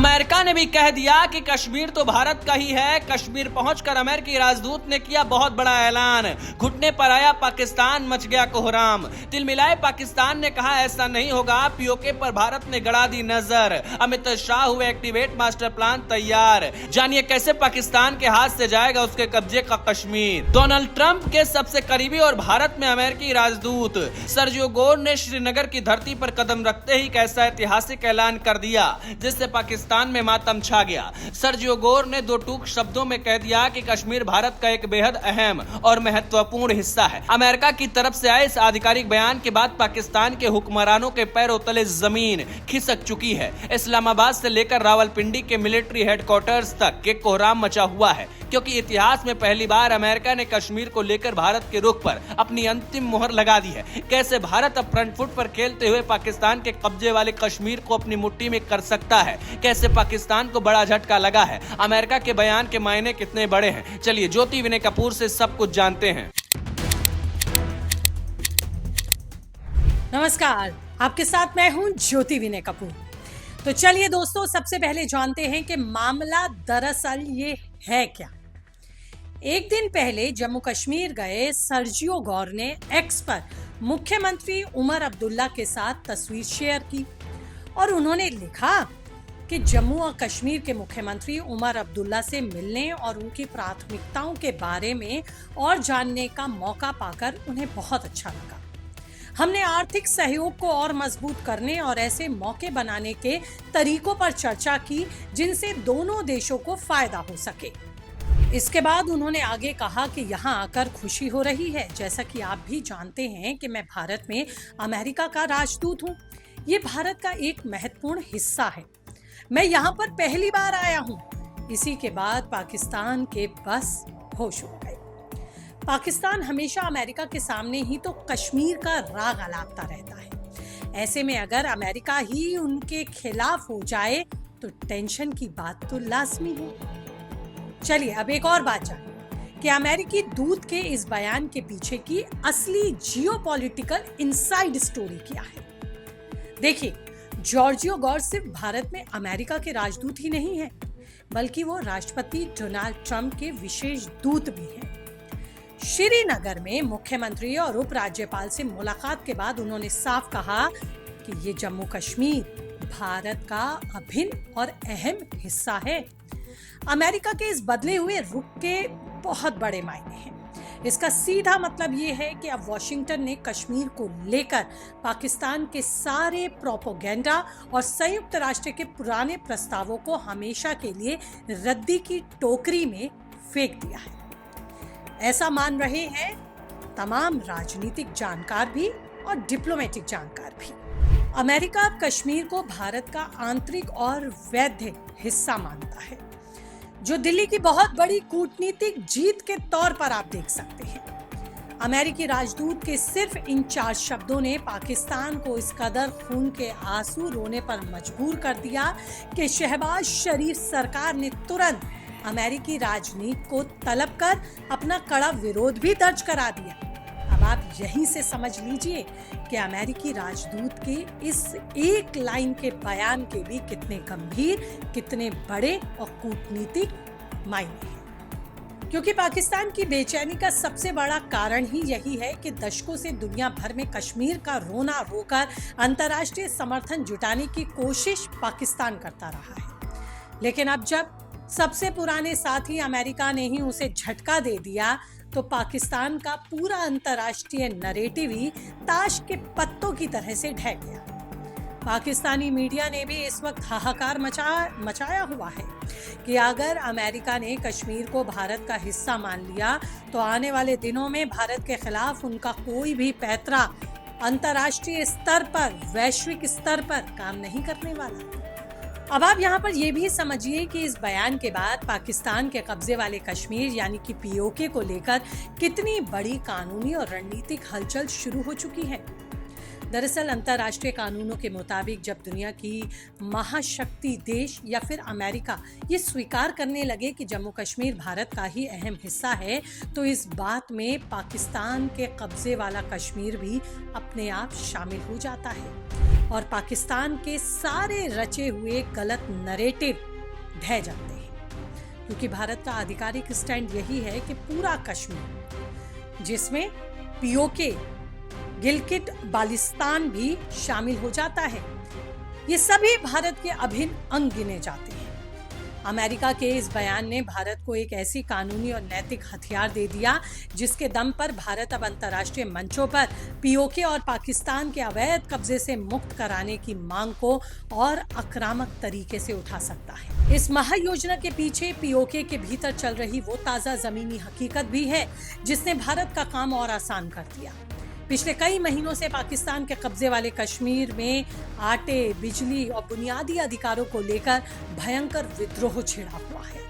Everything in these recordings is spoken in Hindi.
अमेरिका ने भी कह दिया कि कश्मीर तो भारत का ही है। कश्मीर पहुंचकर अमेरिकी राजदूत ने किया बहुत बड़ा ऐलान। घुटने पर आया पाकिस्तान, मच गया कोहराम। तिलमिलाए पाकिस्तान ने कहा ऐसा नहीं होगा, पीओके पर भारत ने गड़ा दी नजर। अमित शाह हुए एक्टिवेट, मास्टर प्लान तैयार। जानिए कैसे पाकिस्तान के हाथ से जाएगा उसके कब्जे का कश्मीर। डोनाल्ड ट्रंप के सबसे करीबी और भारत में अमेरिकी राजदूत सर्जियो गोर ने श्रीनगर की धरती पर कदम रखते ही कैसा ऐतिहासिक ऐलान कर दिया जिससे पाकिस्तान में मातम छा गया। सर्जियो गोर ने दो टूक शब्दों में कह दिया कि कश्मीर भारत का एक बेहद अहम और महत्वपूर्ण हिस्सा है। अमेरिका की तरफ से आए इस आधिकारिक बयान के बाद पाकिस्तान के हुक्मरानों के पैरों तले जमीन खिसक चुकी है। इस्लामाबाद से लेकर रावलपिंडी के मिलिट्री हेडक्वार्टर्स तक के कोहराम मचा हुआ है, क्योंकि इतिहास में पहली बार अमेरिका ने कश्मीर को लेकर भारत के रुख पर अपनी अंतिम मोहर लगा दी है। कैसे भारत अब फ्रंट फुट पर खेलते हुए पाकिस्तान के कब्जे वाले कश्मीर को अपनी मुट्ठी में कर सकता है, कैसे पाकिस्तान को बड़ा झटका लगा है, अमेरिका के बयान के मायने कितने बड़े हैं, चलिए ज्योति विनय कपूर से सब कुछ जानते हैं। नमस्कार, आपके साथ मैं हूं ज्योति विनय कपूर। तो चलिए दोस्तों, सबसे पहले जानते हैं कि मामला दरअसल ये है क्या। एक दिन पहले जम्मू कश्मीर गए सर्जियो गौर ने एक्स पर मुख्यमंत्री उमर अब्दुल्ला के साथ तस्वीर शेयर की और उन्होंने लिखा कि जम्मू और कश्मीर के मुख्यमंत्री उमर अब्दुल्ला से मिलने और उनकी प्राथमिकताओं के बारे में और जानने का मौका पाकर उन्हें बहुत अच्छा लगा। हमने आर्थिक सहयोग को और मजबूत करने और ऐसे मौके बनाने के तरीकों पर चर्चा की जिनसे दोनों देशों को फायदा हो सके। इसके बाद उन्होंने आगे कहा कि यहाँ आकर खुशी हो रही है। जैसा कि आप भी जानते हैं कि मैं भारत में अमेरिका का राजदूत हूँ। ये भारत का एक महत्वपूर्ण हिस्सा है। मैं यहाँ पर पहली बार आया हूँ। इसी के बाद पाकिस्तान के बस होश उड़ गए। पाकिस्तान हमेशा अमेरिका के सामने ही तो कश्मीर का राग अलापता रहता है। ऐसे में अगर अमेरिका ही उनके खिलाफ हो जाए तो टेंशन की बात तो लाजमी है। चलिए अब एक और बात जानिए कि अमेरिकी दूत के इस बयान के पीछे की असली जियोपॉलिटिकल इनसाइड स्टोरी क्या है। देखिए, जॉर्जियो गौर सिर्फ भारत में अमेरिका के राजदूत ही नहीं है, बल्कि वो राष्ट्रपति डोनाल्ड ट्रंप के विशेष दूत भी हैं। श्रीनगर में मुख्यमंत्री और उपराज्यपाल से मुलाकात के बाद उन्होंने साफ कहा कि ये जम्मू कश्मीर भारत का अभिन्न और अहम हिस्सा है। अमेरिका के इस बदले हुए रुख के बहुत बड़े मायने हैं। इसका सीधा मतलब ये है कि अब वॉशिंगटन ने कश्मीर को लेकर पाकिस्तान के सारे प्रोपोगेंडा और संयुक्त राष्ट्र के पुराने प्रस्तावों को हमेशा के लिए रद्दी की टोकरी में फेंक दिया है। ऐसा मान रहे हैं तमाम राजनीतिक जानकार भी और डिप्लोमेटिक जानकार भी। अमेरिका अब कश्मीर को भारत का आंतरिक और वैध हिस्सा मानता है, जो दिल्ली की बहुत बड़ी कूटनीतिक जीत के तौर पर आप देख सकते हैं। अमेरिकी राजदूत के सिर्फ इन 4 शब्दों ने पाकिस्तान को इस कदर खून के आंसू रोने पर मजबूर कर दिया कि शहबाज शरीफ सरकार ने तुरंत अमेरिकी राजनीति को तलब कर अपना कड़ा विरोध भी दर्ज करा दिया। अब आप यहीं से समझ लीजिए कि अमेरिकी राजदूत के इस एक लाइन के बयान के भी कितने गंभीर, कितने बड़े और कूटनीतिक मायने हैं। क्योंकि पाकिस्तान की बेचैनी का सबसे बड़ा कारण ही यही है कि दशकों से दुनिया भर में कश्मीर का रोना रोकर अंतर्राष्ट्रीय समर्थन जुटाने की कोशिश पाकिस्तान करता रहा है। लेकिन अब जब सबसे पुराने साथी अमेरिका ने ही उसे झटका दे दिया तो पाकिस्तान का पूरा अंतर्राष्ट्रीय नैरेटिव ही ताश के पत्तों की तरह से ढह गया। पाकिस्तानी मीडिया ने भी इस वक्त हाहाकार मचाया हुआ है कि अगर अमेरिका ने कश्मीर को भारत का हिस्सा मान लिया तो आने वाले दिनों में भारत के खिलाफ उनका कोई भी पैंतरा अंतर्राष्ट्रीय स्तर पर, वैश्विक स्तर पर काम नहीं करने वाला। अब आप यहाँ पर यह भी समझिए कि इस बयान के बाद पाकिस्तान के कब्जे वाले कश्मीर यानी कि पीओके को लेकर कितनी बड़ी कानूनी और रणनीतिक हलचल शुरू हो चुकी है। दरअसल अंतर्राष्ट्रीय कानूनों के मुताबिक जब दुनिया की महाशक्ति देश या फिर अमेरिका ये स्वीकार करने लगे कि जम्मू कश्मीर भारत का ही अहम हिस्सा है, तो इस बात में पाकिस्तान के कब्जे वाला कश्मीर भी अपने आप शामिल हो जाता है। और पाकिस्तान के सारे रचे हुए गलत नरेटिव ढह जाते हैं, क्योंकि भारत का आधिकारिक स्टैंड यही है कि पूरा कश्मीर, जिसमें पीओके, गिलगिट बाल्टिस्तान भी शामिल हो जाता है, ये सभी भारत के अभिन्न अंग गिने जाते हैं। अमेरिका के इस बयान ने भारत को एक ऐसी कानूनी और नैतिक हथियार दे दिया जिसके दम पर भारत अब अंतर्राष्ट्रीय मंचों पर पीओके और पाकिस्तान के अवैध कब्जे से मुक्त कराने की मांग को और आक्रामक तरीके से उठा सकता है। इस महायोजना के पीछे पीओके के भीतर चल रही वो ताजा जमीनी हकीकत भी है जिसने भारत का काम और आसान कर दिया। पिछले कई महीनों से पाकिस्तान के कब्जे वाले कश्मीर में आटे, बिजली और बुनियादी अधिकारों को लेकर भयंकर विद्रोह छिड़ा हुआ है,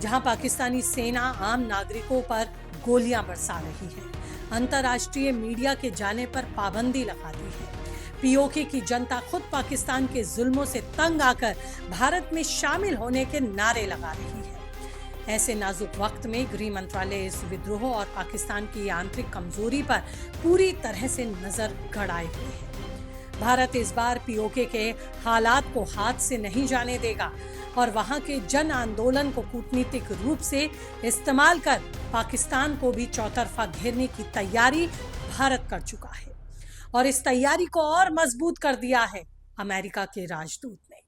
जहां पाकिस्तानी सेना आम नागरिकों पर गोलियां बरसा रही है, अंतर्राष्ट्रीय मीडिया के जाने पर पाबंदी लगा दी है। पीओके की जनता खुद पाकिस्तान के जुल्मों से तंग आकर भारत में शामिल होने के नारे लगा रही है। ऐसे नाजुक वक्त में गृह मंत्रालय इस विद्रोह और पाकिस्तान की आंतरिक कमजोरी पर पूरी तरह से नजर गड़ाए हुए है। भारत इस बार पीओके के हालात को हाथ से नहीं जाने देगा और वहां के जन आंदोलन को कूटनीतिक रूप से इस्तेमाल कर पाकिस्तान को भी चौतरफा घेरने की तैयारी भारत कर चुका है और इस तैयारी को और मजबूत कर दिया है अमेरिका के राजदूत ने।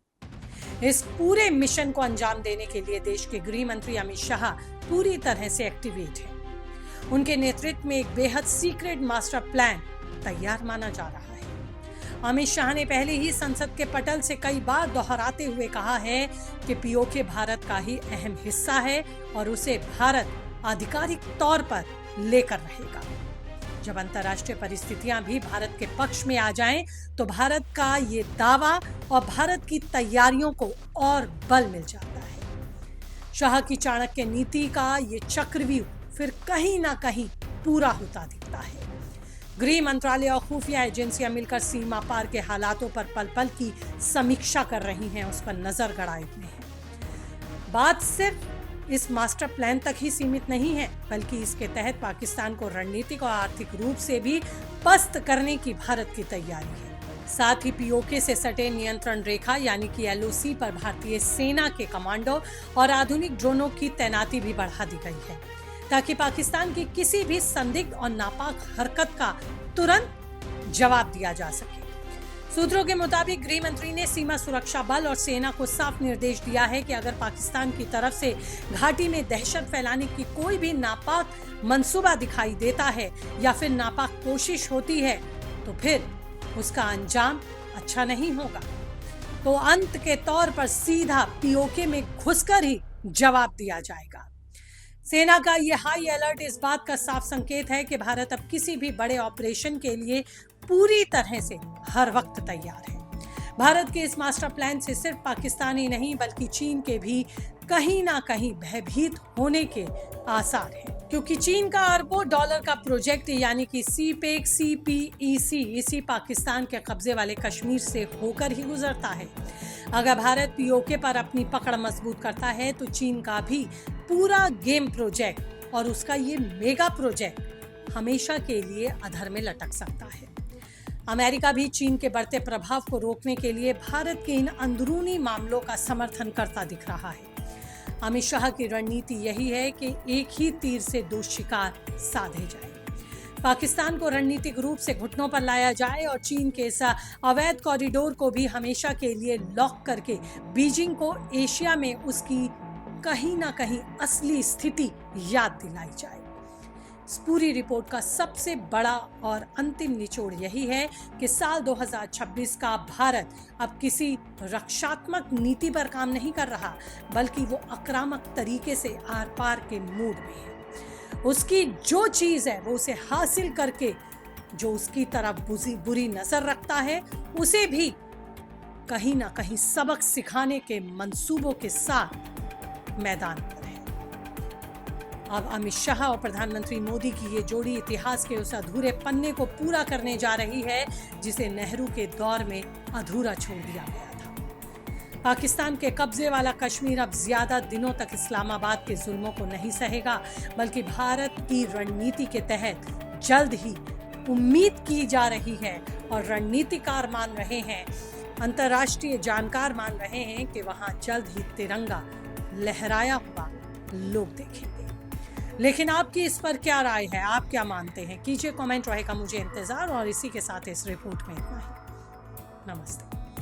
इस पूरे मिशन को अंजाम देने के लिए देश के गृह मंत्री अमित शाह पूरी तरह से एक्टिवेट हैं। उनके नेतृत्व में एक बेहद सीक्रेट मास्टर प्लान तैयार माना जा रहा है। अमित शाह ने पहले ही संसद के पटल से कई बार दोहराते हुए कहा है कि पीओके भारत का ही अहम हिस्सा है और उसे भारत आधिकारिक तौर पर लेकर रहेगा। जब अंतर्राष्ट्रीय परिस्थितियां भी भारत के पक्ष में आ जाएं, तो भारत का ये दावा और भारत की तैयारियों को और बल मिल जाता है। शाह की चाणक्य नीति का ये चक्रव्यूह फिर कहीं ना कहीं पूरा होता दिखता है। गृह मंत्रालय और खुफिया एजेंसियां मिलकर सीमा पार के हालातों पर पल पल की समीक्षा कर रही हैं, उस पर नजर गड़ाए हुए हैं। बात सिर्फ इस मास्टर प्लान तक ही सीमित नहीं है, बल्कि इसके तहत पाकिस्तान को रणनीतिक और आर्थिक रूप से भी पस्त करने की भारत की तैयारी है। साथ ही पीओके से सटे नियंत्रण रेखा यानी कि एलओसी पर भारतीय सेना के कमांडो और आधुनिक ड्रोनों की तैनाती भी बढ़ा दी गई है, ताकि पाकिस्तान की किसी भी संदिग्ध और नापाक हरकत का तुरंत जवाब दिया जा सके। सूत्रों के मुताबिक गृह मंत्री ने सीमा सुरक्षा बल और सेना को साफ निर्देश दिया है कि अगर पाकिस्तान की तरफ से घाटी में दहशत फैलाने की कोई भी नापाक मंसूबा दिखाई देता है या फिर नापाक कोशिश होती है, तो फिर उसका अंजाम अच्छा नहीं होगा। तो अंत के तौर पर सीधा पीओके में घुसकर ही जवाब दिया जाएगा। सेना का ये हाई अलर्ट इस बात का साफ संकेत है कि भारत अब किसी भी बड़े ऑपरेशन के लिए पूरी तरह से हर वक्त तैयार है। भारत के इस मास्टर प्लान से सिर्फ पाकिस्तान ही नहीं बल्कि चीन के भी कहीं ना कहीं भयभीत होने के आसार हैं, क्योंकि चीन का अरबों डॉलर का प्रोजेक्ट यानी कि सीपेक सीपीईसी इसी पाकिस्तान के कब्जे वाले कश्मीर से होकर ही गुजरता है। अगर भारत पीओके पर अपनी पकड़ मजबूत करता है तो चीन का भी पूरा गेम प्रोजेक्ट और उसका ये मेगा प्रोजेक्ट हमेशा के लिए अधर में लटक सकता है। अमेरिका भी चीन के बढ़ते प्रभाव को रोकने के लिए भारत के इन अंदरूनी मामलों का समर्थन करता दिख रहा है। अमित शाह की रणनीति यही है कि एक ही तीर से दो शिकार साधे जाए। पाकिस्तान को रणनीतिक रूप से घुटनों पर लाया जाए और चीन के इस अवैध कॉरिडोर को भी हमेशा के लिए लॉक करके बीजिंग को एशिया में उसकी कहीं ना कहीं असली स्थिति याद दिलाई जाए। इस पूरी रिपोर्ट का सबसे बड़ा और अंतिम निचोड़ यही है कि साल 2026 का भारत अब किसी रक्षात्मक नीति पर काम नहीं कर रहा, बल्कि वो आक्रामक तरीके से आर पार के मूड में है। उसकी जो चीज है वो उसे हासिल करके जो उसकी तरफ बुरी नजर रखता है उसे भी कहीं ना कहीं सबक सिखाने के मंसूबों के साथ मैदान पर है। अब अमित शाह और प्रधानमंत्री मोदी की ये जोड़ी इतिहास के उस अधूरे पन्ने को पूरा करने जा रही है जिसे नेहरू के दौर में अधूरा छोड़ दिया गया था। पाकिस्तान के कब्जे वाला कश्मीर अब ज्यादा दिनों तक इस्लामाबाद के जुल्मों को नहीं सहेगा, बल्कि भारत की रणनीति के तहत जल्द ही उम्मीद की जा रही है और रणनीतिकार मान रहे हैं, अंतर्राष्ट्रीय जानकार मान रहे हैं कि वहां जल्द ही तिरंगा लहराया हुआ लोग देखेंगे। लेकिन आपकी इस पर क्या राय है, आप क्या मानते हैं? कीजिए कमेंट, रहेगा मुझे इंतजार। और इसी के साथ इस रिपोर्ट में इतना ही। नमस्ते।